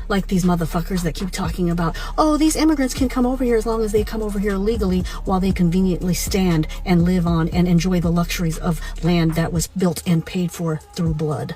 Like these motherfuckers that keep talking about, oh, these immigrants can come over here as long as they come over here legally, while they conveniently stand and live on and enjoy the luxuries of land that was built and paid for through blood.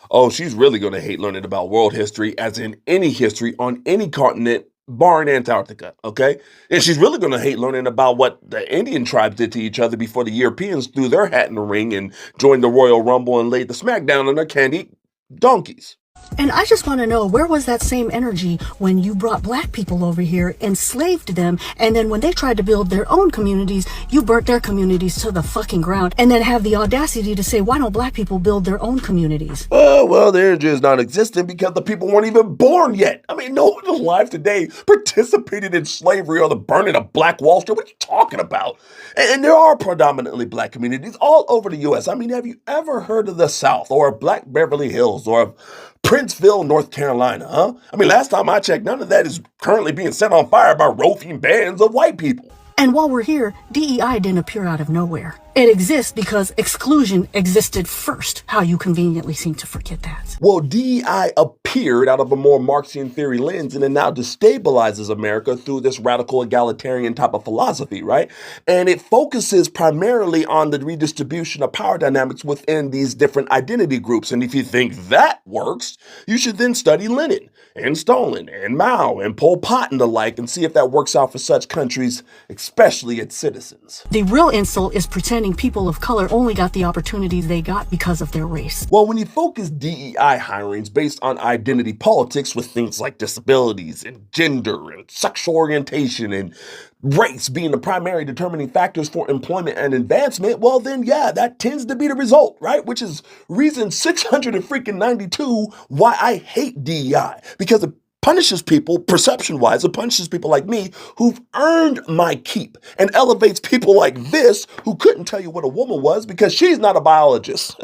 Oh, she's really going to hate learning about world history, as in any history on any continent, barring Antarctica, okay? And she's really going to hate learning about what the Indian tribes did to each other before the Europeans threw their hat in the ring and joined the Royal Rumble and laid the smackdown on their candy donkeys. And I just want to know, where was that same energy when you brought black people over here, enslaved them, and then when they tried to build their own communities, you burnt their communities to the fucking ground, and then have the audacity to say, why don't black people build their own communities? Well, they're just non-existent because the people weren't even born yet. I mean, no one alive today participated in slavery or the burning of Black Wall Street. What are you talking about? And there are predominantly black communities all over the U.S. I mean, have you ever heard of the South or Black Beverly Hills or Princeville, North Carolina, huh? I mean, last time I checked, none of that is currently being set on fire by roving bands of white people. And while we're here, DEI didn't appear out of nowhere. It exists because exclusion existed first. How you conveniently seem to forget that. Well, DEI appeared out of a more Marxian theory lens, and it now destabilizes America through this radical egalitarian type of philosophy, right? And it focuses primarily on the redistribution of power dynamics within these different identity groups. And if you think that works, you should then study Lenin and Stalin and Mao and Pol Pot and the like, and see if that works out for such countries, especially its citizens. The real insult is pretending people of color only got the opportunities they got because of their race. Well, when you focus DEI hirings based on identity politics with things like disabilities and gender and sexual orientation and race being the primary determining factors for employment and advancement, well then yeah, that tends to be the result, right? Which is reason 692 why I hate DEI, because it punishes people, perception-wise, it punishes people like me who've earned my keep, and elevates people like this who couldn't tell you what a woman was because she's not a biologist.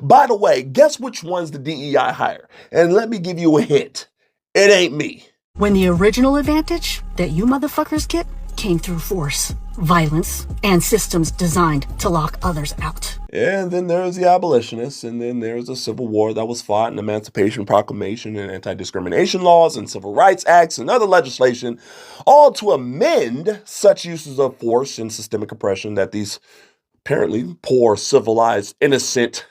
By the way, guess which one's the DEI hire? And let me give you a hint. It ain't me. When the original advantage that you motherfuckers get came through force, violence, and systems designed to lock others out. And then there's the abolitionists, and then there's the Civil War that was fought, and Emancipation Proclamation, and anti-discrimination laws, and civil rights acts, and other legislation, all to amend such uses of force and systemic oppression that these apparently poor, civilized, innocent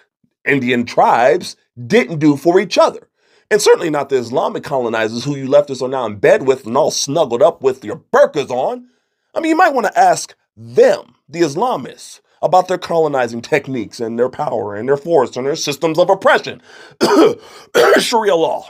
Indian tribes didn't do for each other. And certainly not the Islamic colonizers who you leftists are now in bed with and all snuggled up with your burqas on. I mean, you might want to ask them, the Islamists, about their colonizing techniques and their power and their force and their systems of oppression. Sharia law.